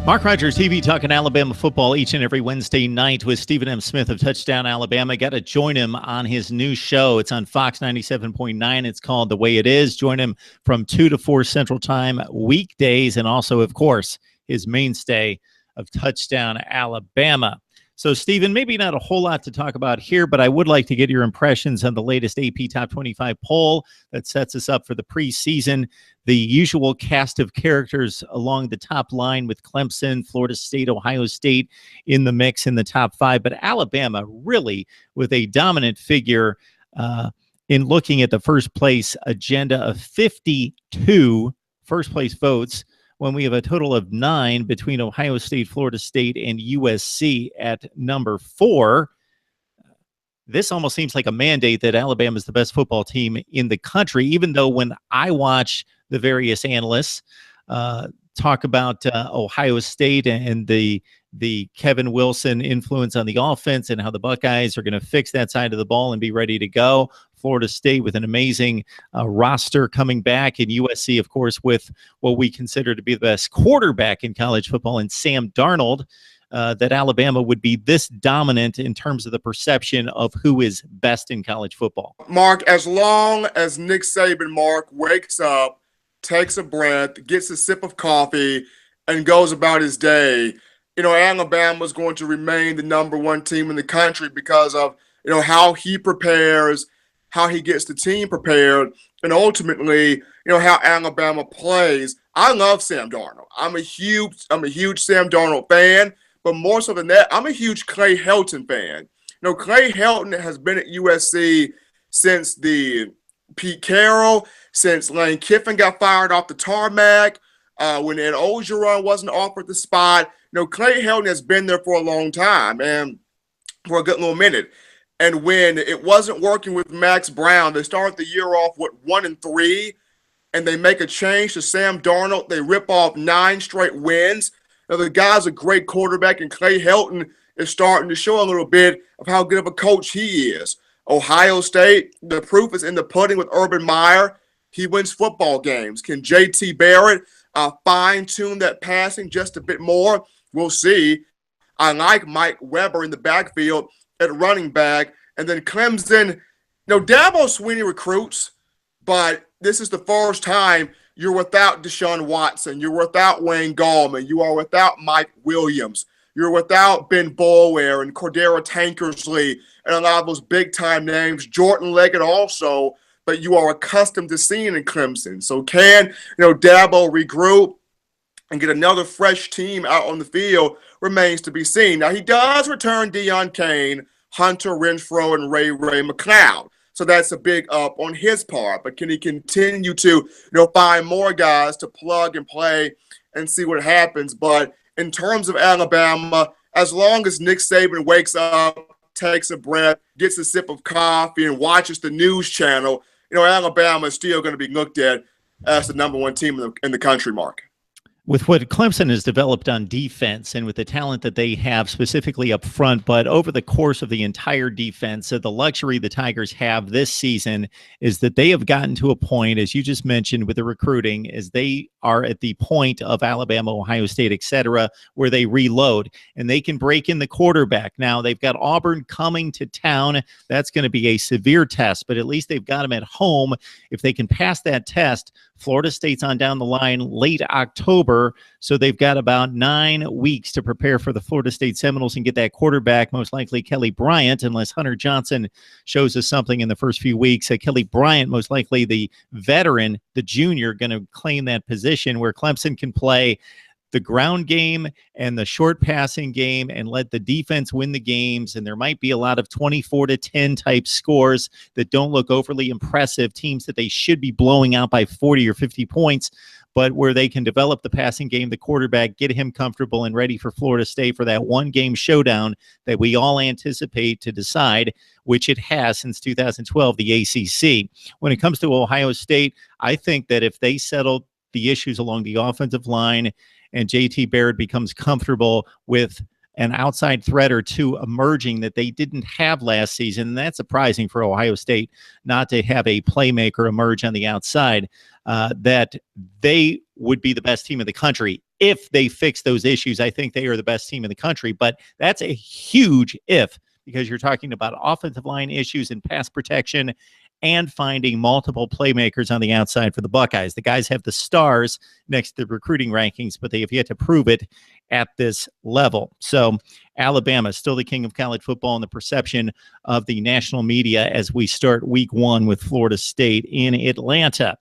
Mark Rogers TV talking Alabama football each and every Wednesday night with Stephen M. Smith of Touchdown Alabama. Got to join him on his new show. It's on Fox 97.9. It's called The Way It Is. Join him from 2 to 4 Central Time weekdays, and also, of course, his mainstay of Touchdown Alabama. So, Stephen, maybe not a whole lot to talk about here, but I would like to get your impressions on the latest AP Top 25 poll that sets us up for the preseason. The usual cast of characters along the top line with Clemson, Florida State, Ohio State in the mix in the top 5, but Alabama really with a dominant figure in looking at the first place agenda of 52 first place votes, when we have a total of 9 between Ohio State, Florida State, and USC at number 4. This almost seems like a mandate that Alabama is the best football team in the country, even though when I watch the various analysts talk about Ohio State and the Kevin Wilson influence on the offense and how the Buckeyes are going to fix that side of the ball and be ready to go. Florida State with an amazing roster coming back, and USC, of course, with what we consider to be the best quarterback in college football, and Sam Darnold, that Alabama would be this dominant in terms of the perception of who is best in college football. Mark, as long as Nick Saban, Mark, wakes up, takes a breath, gets a sip of coffee, and goes about his day, Alabama is going to remain the number 1 team in the country because of, how he prepares, how he gets the team prepared, and ultimately, how Alabama plays. I love Sam Darnold. I'm a huge Sam Darnold fan, but more so than that, I'm a huge Clay Helton fan. Clay Helton has been at USC since the Pete Carroll, since Lane Kiffin got fired off the tarmac, when Ed Ogeron wasn't offered the spot. Clay Helton has been there for a long time and for a good little minute. And when it wasn't working with Max Brown, they start the year off with 1-3, and they make a change to Sam Darnold. They rip off 9 straight wins. Now, the guy's a great quarterback, and Clay Helton is starting to show a little bit of how good of a coach he is. Ohio State, the proof is in the pudding with Urban Meyer. He wins football games. Can J.T. Barrett fine-tune that passing just a bit more? We'll see. I like Mike Weber in the backfield at running back. And then Clemson, Dabo Swinney recruits, but this is the first time you're without Deshaun Watson. You're without Wayne Gallman. You are without Mike Williams. You're without Ben Boulware and Cordero Tankersley and a lot of those big-time names, Jordan Leggett also, but you are accustomed to seeing in Clemson. So can, Dabo regroup and get another fresh team out on the field remains to be seen. Now, he does return Deion Kane, Hunter Renfrow, and Ray McLeod. So that's a big up on his part. But can he continue to, find more guys to plug and play and see what happens? But in terms of Alabama, as long as Nick Saban wakes up, takes a breath, gets a sip of coffee, and watches the news channel, Alabama is still going to be looked at as the number 1 team in the country, Mark. With what Clemson has developed on defense and with the talent that they have specifically up front, but over the course of the entire defense, the luxury the Tigers have this season is that they have gotten to a point, as you just mentioned with the recruiting, as they are at the point of Alabama, Ohio State, etc., where they reload and they can break in the quarterback. Now, they've got Auburn coming to town. That's going to be a severe test, but at least they've got them at home. If they can pass that test, Florida State's on down the line late October, so they've got about 9 weeks to prepare for the Florida State Seminoles and get that quarterback, most likely Kelly Bryant, unless Hunter Johnson shows us something in the first few weeks. Kelly Bryant, most likely the veteran, the junior, going to claim that position where Clemson can play the ground game and the short passing game and let the defense win the games. And there might be a lot of 24-10 type scores that don't look overly impressive, teams that they should be blowing out by 40 or 50 points, but where they can develop the passing game, the quarterback, get him comfortable and ready for Florida State for that one-game showdown that we all anticipate to decide, which it has since 2012, the ACC. When it comes to Ohio State, I think that if they settle the issues along the offensive line and J.T. Barrett becomes comfortable with an outside threat or two emerging that they didn't have last season, and that's surprising for Ohio State not to have a playmaker emerge on the outside, that they would be the best team in the country. If they fix those issues, I think they are the best team in the country. But that's a huge if, because you're talking about offensive line issues and pass protection and finding multiple playmakers on the outside for the Buckeyes. The guys have the stars next to the recruiting rankings, but they have yet to prove it at this level. So Alabama is still the king of college football in the perception of the national media as we start week 1 with Florida State in Atlanta.